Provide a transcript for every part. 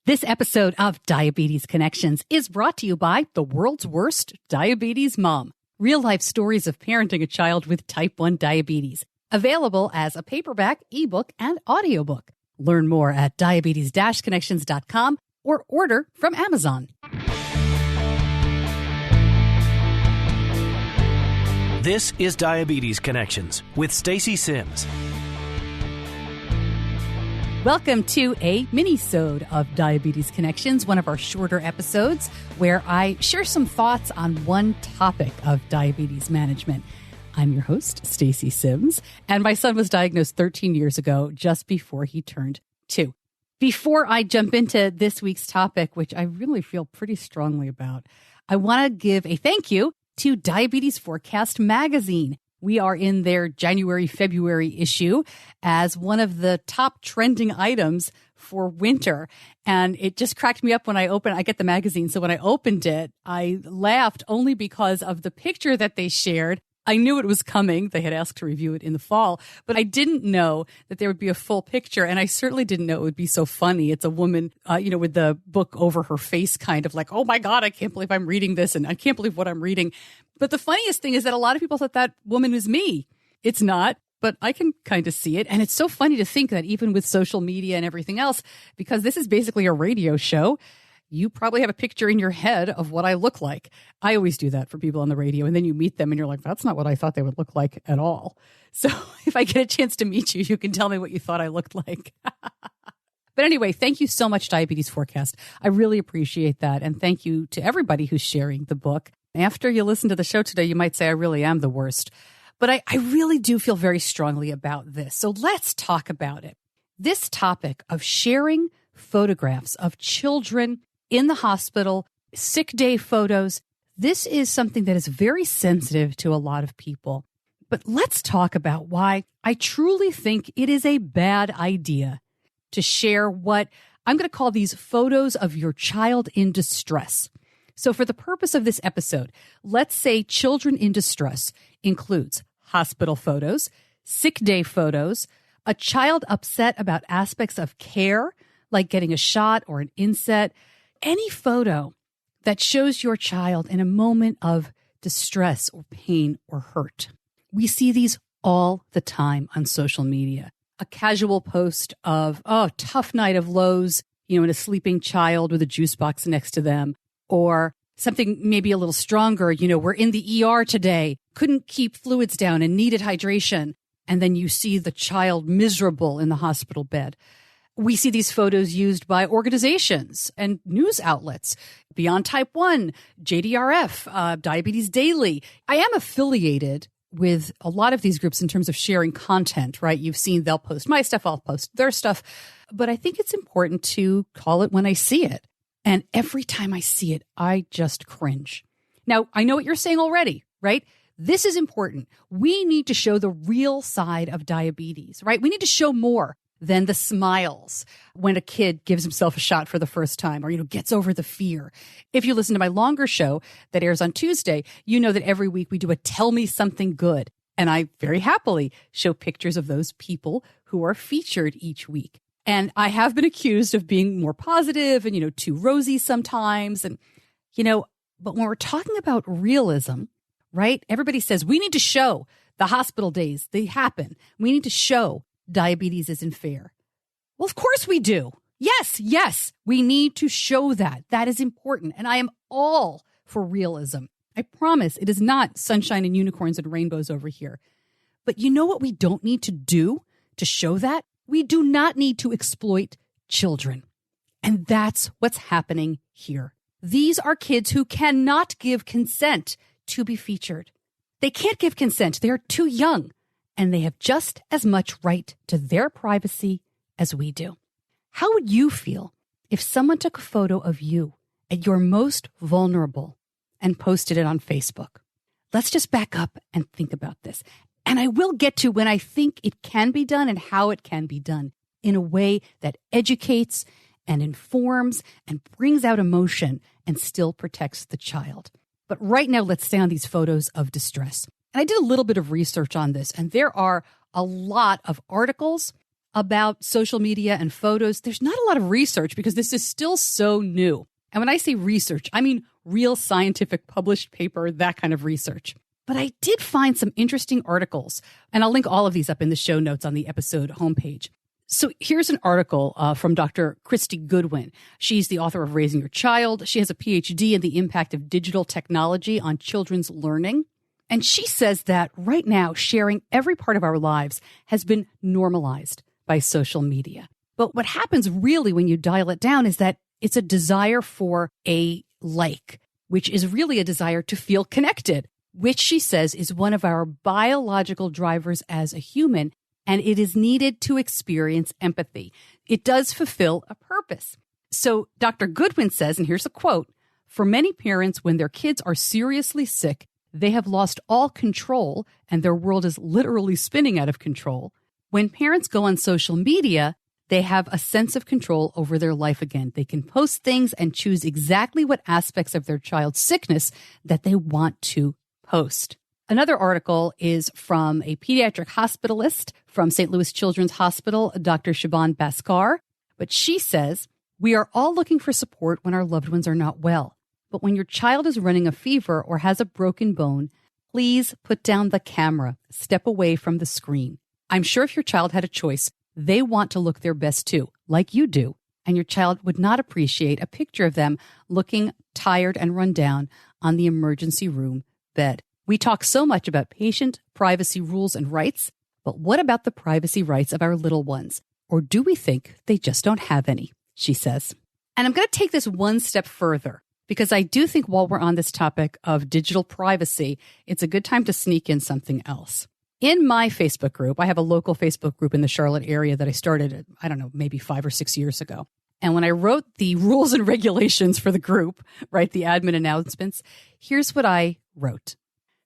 This episode of Diabetes Connections is brought to you by the world's worst diabetes mom. Real-life stories of parenting a child with type 1 diabetes. Available as a paperback, ebook, and audiobook. Learn more at diabetes-connections.com or order from Amazon. This is Diabetes Connections with Stacey Simms. Welcome to a Minisode of Diabetes Connections, one of our shorter episodes where I share some thoughts on one topic of diabetes management. I'm your host, Stacey Simms, and my son was diagnosed 13 years ago, just before he turned 2. Before I jump into this week's topic, which I really feel pretty strongly about, I want to give a thank you to Diabetes Forecast magazine. We are in their January-February issue as one of the top trending items for winter. And it just cracked me up when I get the magazine. So when I opened it, I laughed only because of the picture that they shared. I knew it was coming. They had asked to review it in the fall, but I didn't know that there would be a full picture. And I certainly didn't know it would be so funny. It's a woman, with the book over her face, kind of like, oh my God, I can't believe I'm reading this. And I can't believe what I'm reading. But the funniest thing is that a lot of people thought that woman was me. It's not, but I can kind of see it. And it's so funny to think that even with social media and everything else, because this is basically a radio show, you probably have a picture in your head of what I look like. I always do that for people on the radio. And then you meet them and you're like, that's not what I thought they would look like at all. So if I get a chance to meet you, you can tell me what you thought I looked like. But anyway, thank you so much, Diabetes Forecast. I really appreciate that. And thank you to everybody who's sharing the book. After you listen to the show today, you might say I really am the worst. But I really do feel very strongly about this. So let's talk about it. This topic of sharing photographs of children in the hospital, sick day photos, this is something that is very sensitive to a lot of people. But let's talk about why I truly think it is a bad idea to share what I'm going to call these photos of your child in distress. So for the purpose of this episode, let's say children in distress includes hospital photos, sick day photos, a child upset about aspects of care, like getting a shot or an inset, any photo that shows your child in a moment of distress or pain or hurt. We see these all the time on social media. A casual post of, tough night of lows, and a sleeping child with a juice box next to them. Or something maybe a little stronger, we're in the ER today, couldn't keep fluids down and needed hydration. And then you see the child miserable in the hospital bed. We see these photos used by organizations and news outlets, Beyond Type 1, JDRF, Diabetes Daily. I am affiliated with a lot of these groups in terms of sharing content, right? You've seen they'll post my stuff, I'll post their stuff. But I think it's important to call it when I see it. And every time I see it, I just cringe. Now, I know what you're saying already, right? This is important. We need to show the real side of diabetes, right? We need to show more than the smiles when a kid gives himself a shot for the first time or, gets over the fear. If you listen to my longer show that airs on Tuesday, you know that every week we do a Tell Me Something Good. And I very happily show pictures of those people who are featured each week. And I have been accused of being more positive and, too rosy sometimes. And, but when we're talking about realism, right? Everybody says we need to show the hospital days, they happen. We need to show diabetes isn't fair. Well, of course we do. Yes, we need to show that. That is important. And I am all for realism. I promise it is not sunshine and unicorns and rainbows over here. But you know what we don't need to do to show that? We do not need to exploit children. And that's what's happening here. These are kids who cannot give consent to be featured. They can't give consent. They are too young. And they have just as much right to their privacy as we do. How would you feel if someone took a photo of you at your most vulnerable and posted it on Facebook? Let's just back up and think about this. And I will get to when I think it can be done and how it can be done in a way that educates and informs and brings out emotion and still protects the child. But right now, let's stay on these photos of distress. And I did a little bit of research on this, and there are a lot of articles, about social media and photos, there's not a lot of research because this is still so new. And when I say research, I mean real scientific published paper, that kind of research. But I did find some interesting articles, and I'll link all of these up in the show notes on the episode homepage. So here's an article from Dr. Christy Goodwin. She's the author of Raising Your Child. She has a PhD in the impact of digital technology on children's learning. And she says that right now, sharing every part of our lives has been normalized by social media. But what happens really when you dial it down is that it's a desire for a like, which is really a desire to feel connected, which she says is one of our biological drivers as a human, and it is needed to experience empathy. It does fulfill a purpose. So Dr. Goodwin says, and here's a quote, "For many parents, when their kids are seriously sick, they have lost all control and their world is literally spinning out of control. When parents go on social media, they have a sense of control over their life again. They can post things and choose exactly what aspects of their child's sickness that they want to post." Another article is from a pediatric hospitalist from St. Louis Children's Hospital, Dr. Siobhan Bhaskar. But she says, "We are all looking for support when our loved ones are not well. But when your child is running a fever or has a broken bone, please put down the camera, step away from the screen. I'm sure if your child had a choice, they want to look their best too, like you do. And your child would not appreciate a picture of them looking tired and run down on the emergency room bed. We talk so much about patient privacy rules and rights, but what about the privacy rights of our little ones? Or do we think they just don't have any?" she says. And I'm going to take this one step further because I do think while we're on this topic of digital privacy, it's a good time to sneak in something else. In my Facebook group, I have a local Facebook group in the Charlotte area that I started, I don't know, maybe 5 or 6 years ago. And when I wrote the rules and regulations for the group, right, the admin announcements, here's what I wrote.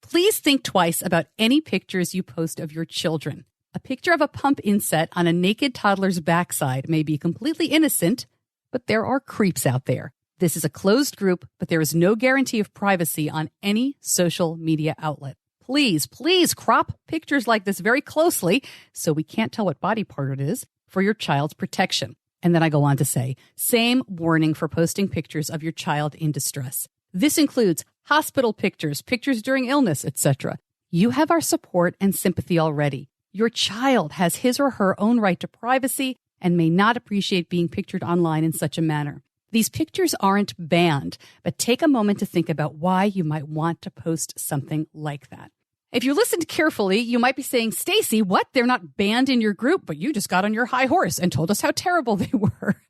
"Please think twice about any pictures you post of your children. A picture of a pump inset on a naked toddler's backside may be completely innocent, but there are creeps out there. This is a closed group, but there is no guarantee of privacy on any social media outlet. Please, please crop pictures like this very closely so we can't tell what body part it is for your child's protection." And then I go on to say, "Same warning for posting pictures of your child in distress. This includes hospital pictures, pictures during illness, etc. You have our support and sympathy already. Your child has his or her own right to privacy and may not appreciate being pictured online in such a manner. These pictures aren't banned, but take a moment to think about why you might want to post something like that." If you listened carefully, you might be saying, "Stacey, what? They're not banned in your group, but you just got on your high horse and told us how terrible they were."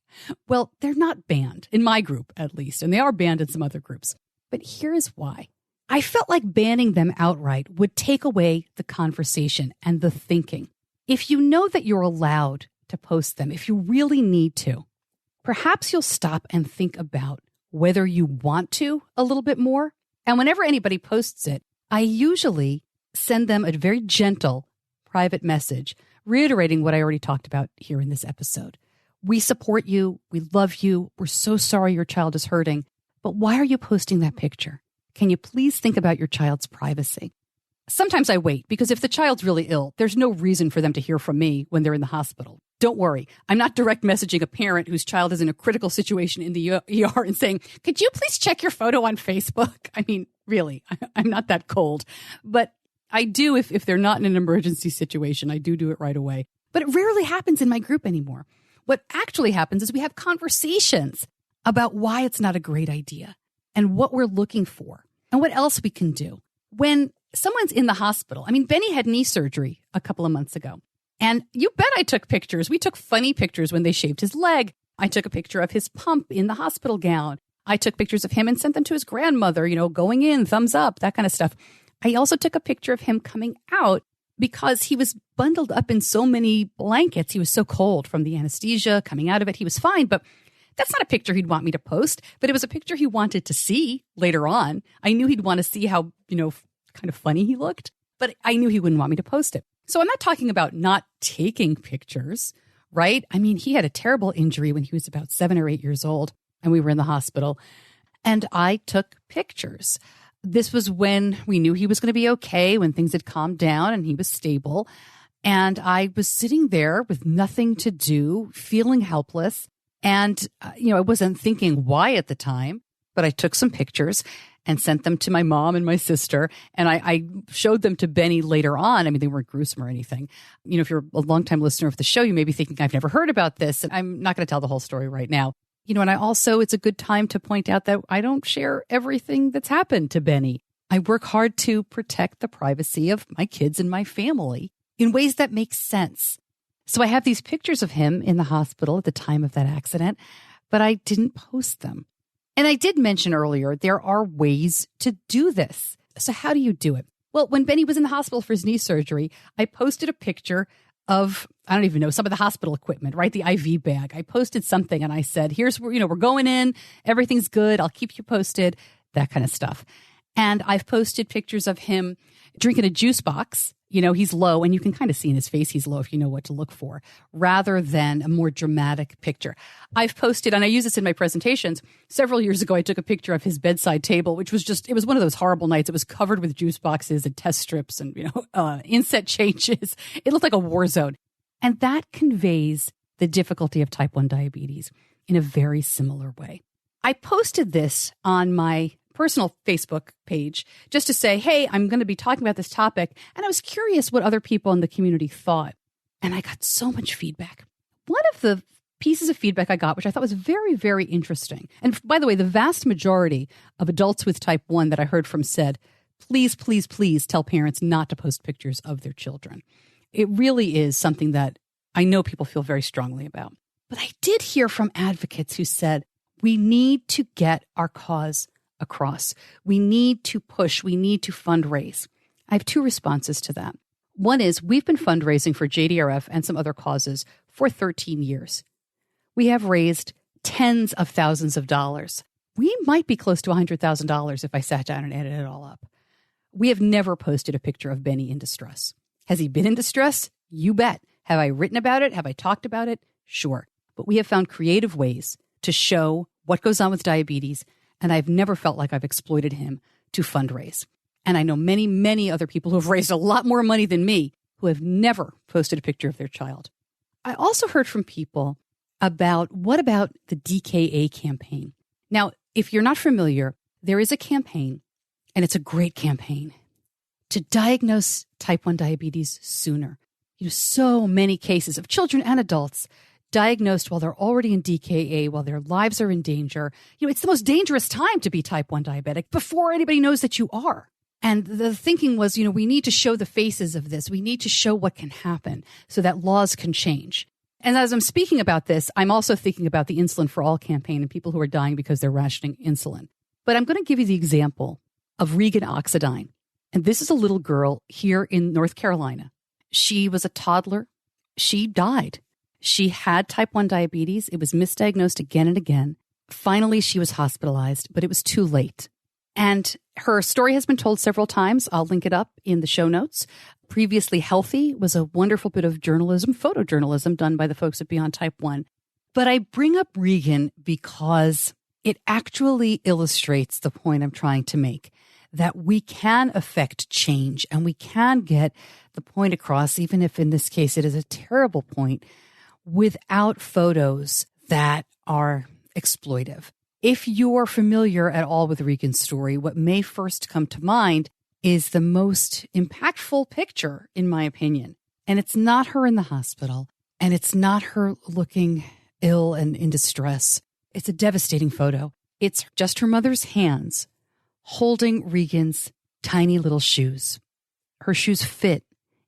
Well, they're not banned, in my group at least, and they are banned in some other groups. But here's why. I felt like banning them outright would take away the conversation and the thinking. If you know that you're allowed to post them, if you really need to, perhaps you'll stop and think about whether you want to a little bit more. And whenever anybody posts it, I usually send them a very gentle private message reiterating what I already talked about here in this episode. We support you. We love you. We're so sorry your child is hurting. But why are you posting that picture? Can you please think about your child's privacy? Sometimes I wait because if the child's really ill, there's no reason for them to hear from me when they're in the hospital. Don't worry. I'm not direct messaging a parent whose child is in a critical situation in the ER and saying, "Could you please check your photo on Facebook?" I mean, really, I'm not that cold. But I do, if they're not in an emergency situation, I do it right away. But it rarely happens in my group anymore. What actually happens is we have conversations about why it's not a great idea and what we're looking for and what else we can do. When someone's in the hospital, I mean, Benny had knee surgery a couple of months ago. And you bet I took pictures. We took funny pictures when they shaved his leg. I took a picture of his pump in the hospital gown. I took pictures of him and sent them to his grandmother, going in, thumbs up, that kind of stuff. I also took a picture of him coming out because he was bundled up in so many blankets. He was so cold from the anesthesia. Coming out of it, he was fine. But that's not a picture he'd want me to post. But it was a picture he wanted to see later on. I knew he'd want to see how, kind of funny he looked. But I knew he wouldn't want me to post it. So I'm not talking about not taking pictures, right? I mean, he had a terrible injury when he was about 7 or 8 years old, and we were in the hospital. And I took pictures. This was when we knew he was going to be okay, when things had calmed down and he was stable. And I was sitting there with nothing to do, feeling helpless. And, I wasn't thinking why at the time, but I took some pictures and sent them to my mom and my sister. And I showed them to Benny later on. I mean, they weren't gruesome or anything. If you're a longtime listener of the show, you may be thinking, I've never heard about this. And I'm not going to tell the whole story right now. And I also, it's a good time to point out that I don't share everything that's happened to Benny. I work hard to protect the privacy of my kids and my family in ways that make sense. So I have these pictures of him in the hospital at the time of that accident, but I didn't post them. And I did mention earlier, there are ways to do this. So how do you do it? Well, when Benny was in the hospital for his knee surgery, I posted a picture of, I don't even know, some of the hospital equipment, right? The IV bag. I posted something and I said, here's where, we're going in. Everything's good. I'll keep you posted, that kind of stuff. And I've posted pictures of him drinking a juice box. He's low, and you can kind of see in his face he's low if you know what to look for, rather than a more dramatic picture. I've posted, and I use this in my presentations, several years ago I took a picture of his bedside table, which was it was one of those horrible nights. It was covered with juice boxes and test strips and, inset changes. It looked like a war zone. And that conveys the difficulty of type 1 diabetes in a very similar way. I posted this on my personal Facebook page just to say, hey, I'm going to be talking about this topic. And I was curious what other people in the community thought. And I got so much feedback. One of the pieces of feedback I got, which I thought was very, very interesting. And by the way, the vast majority of adults with type 1 that I heard from said, please, please, please tell parents not to post pictures of their children. It really is something that I know people feel very strongly about. But I did hear from advocates who said, we need to get our cause across. We need to push. We need to fundraise. I have two responses to that. One is we've been fundraising for JDRF and some other causes for 13 years. We have raised tens of thousands of dollars. We might be close to $100,000 if I sat down and added it all up. We have never posted a picture of Benny in distress. Has he been in distress? You bet. Have I written about it? Have I talked about it? Sure. But we have found creative ways to show what goes on with diabetes, and I've never felt like I've exploited him to fundraise. And I know many, many other people who have raised a lot more money than me who have never posted a picture of their child. I also heard from people about what about the DKA campaign? Now, if you're not familiar, there is a campaign, and it's a great campaign, to diagnose type 1 diabetes sooner. So many cases of children and adults diagnosed while they're already in DKA, while their lives are in danger. It's the most dangerous time to be type 1 diabetic before anybody knows that you are. And the thinking was, we need to show the faces of this. We need to show what can happen so that laws can change. And as I'm speaking about this, I'm also thinking about the Insulin for All campaign and people who are dying because they're rationing insulin. But I'm going to give you the example of Regan Oxidine. And this is a little girl here in North Carolina. She was a toddler. She died. She had type 1 diabetes. It was misdiagnosed again and again. Finally, she was hospitalized, but it was too late. And her story has been told several times. I'll link it up in the show notes. Previously Healthy was a wonderful bit of journalism, photojournalism done by the folks at Beyond Type 1. But I bring up Regan because it actually illustrates the point I'm trying to make, that we can affect change and we can get the point across, even if in this case it is a terrible point, without photos that are exploitive. If you're familiar at all with Regans Story, what may first come to mind is the most impactful picture, in my opinion. And it's not her in the hospital, and it's not her looking ill and in distress. It's a devastating photo. It's just her mother's hands holding Regan's tiny little shoes. Her shoes fit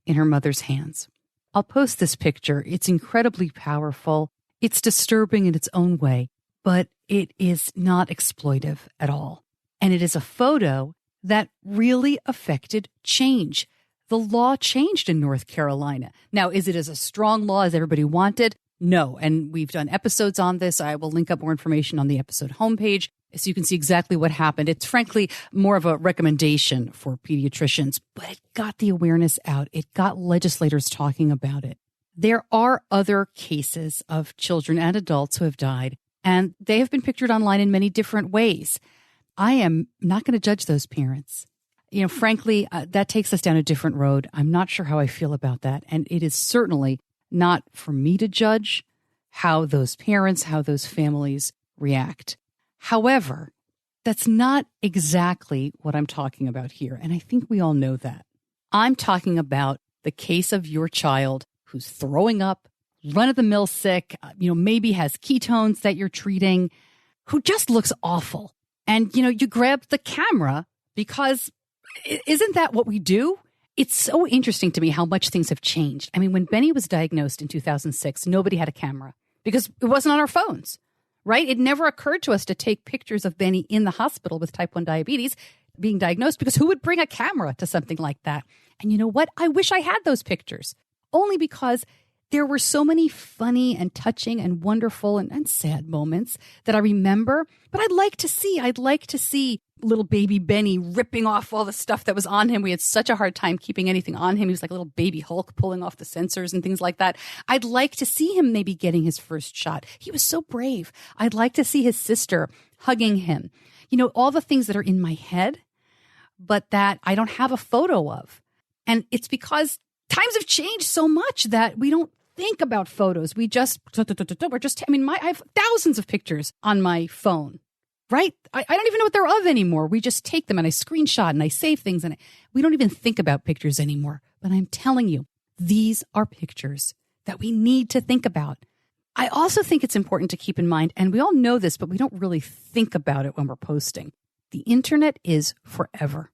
in her mother's hands. I'll post this picture. It's incredibly powerful. It's disturbing in its own way, but it is not exploitive at all. And it is a photo that really affected change. The law changed in North Carolina. Now, is it as a strong law as everybody wanted? No. And we've done episodes on this. I will link up more information on the episode homepage so you can see exactly what happened. It's frankly more of a recommendation for pediatricians, but it got the awareness out. It got legislators talking about it. There are other cases of children and adults who have died, and they have been pictured online in many different ways. I am not going to judge those parents. frankly, that takes us down a different road. I'm not sure how I feel about that. And it is certainly not for me to judge how those parents, how those families react. However, that's not exactly what I'm talking about here. And I think we all know that. I'm talking about the case of your child who's throwing up, run-of-the-mill sick, maybe has ketones that you're treating, who just looks awful. And, you grab the camera because isn't that what we do? It's so interesting to me how much things have changed. I mean, when Benny was diagnosed in 2006, nobody had a camera because it wasn't on our phones, right? It never occurred to us to take pictures of Benny in the hospital with type 1 diabetes being diagnosed, because who would bring a camera to something like that? And you know what? I wish I had those pictures, only because there were so many funny and touching and wonderful and sad moments that I remember. But I'd like to see little baby Benny ripping off all the stuff that was on him. We had such a hard time keeping anything on him. He was like a little baby Hulk pulling off the sensors and things like that. I'd like to see him maybe getting his first shot. He was so brave. I'd like to see his sister hugging him. All the things that are in my head, but that I don't have a photo of. And it's because times have changed so much that we don't think about photos. I have thousands of pictures on my phone, right? I don't even know what they're of anymore. We just take them and I screenshot and I save things, and we don't even think about pictures anymore. But I'm telling you, these are pictures that we need to think about. I also think it's important to keep in mind, and we all know this, but we don't really think about it when we're posting. The internet is forever.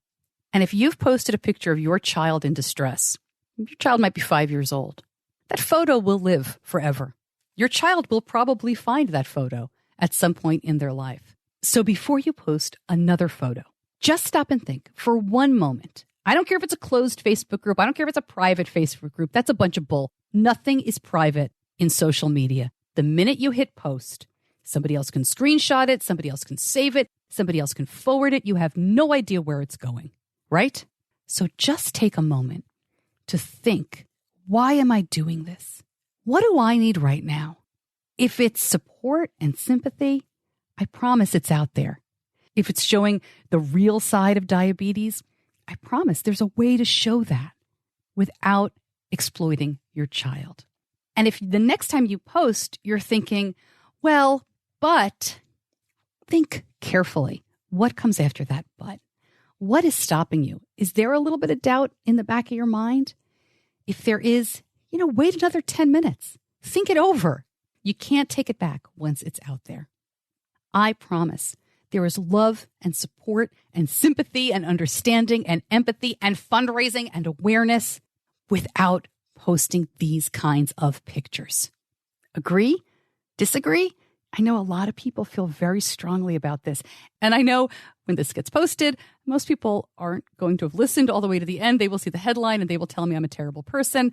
And if you've posted a picture of your child in distress, your child might be 5 years old, that photo will live forever. Your child will probably find that photo at some point in their life. So before you post another photo, just stop and think for one moment. I don't care if it's a closed Facebook group. I don't care if it's a private Facebook group. That's a bunch of bull. Nothing is private in social media. The minute you hit post, somebody else can screenshot it, somebody else can save it, somebody else can forward it. You have no idea where it's going, right? So just take a moment to think, why am I doing this? What do I need right now? If it's support and sympathy, I promise it's out there. If it's showing the real side of diabetes, I promise there's a way to show that without exploiting your child. And if the next time you post, you're thinking, well, but, think carefully. What comes after that but? What is stopping you? Is there a little bit of doubt in the back of your mind? If there is, wait another 10 minutes. Think it over. You can't take it back once it's out there. I promise there is love and support and sympathy and understanding and empathy and fundraising and awareness without posting these kinds of pictures. Agree? Disagree? I know a lot of people feel very strongly about this. And I know when this gets posted, most people aren't going to have listened all the way to the end. They will see the headline and they will tell me I'm a terrible person.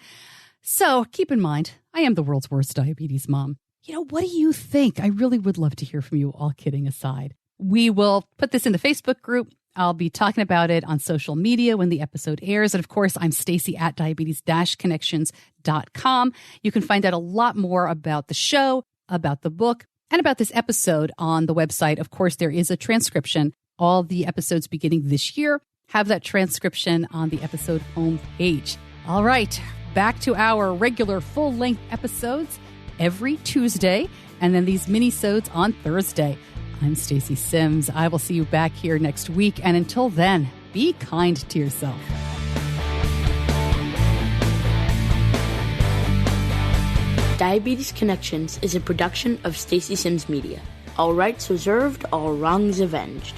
So keep in mind, I am the world's worst diabetes mom. What do you think? I really would love to hear from you, all kidding aside. We will put this in the Facebook group. I'll be talking about it on social media when the episode airs. And of course, I'm Stacey at diabetes-connections.com. You can find out a lot more about the show, about the book, and about this episode on the website. Of course, there is a transcription. All the episodes beginning this year have that transcription on the episode homepage. All right, back to our regular full-length episodes every Tuesday, and then these minisodes on Thursday. I'm Stacey Simms. I will see you back here next week. And until then, be kind to yourself. Diabetes Connections is a production of Stacey Simms Media. All rights reserved, all wrongs avenged.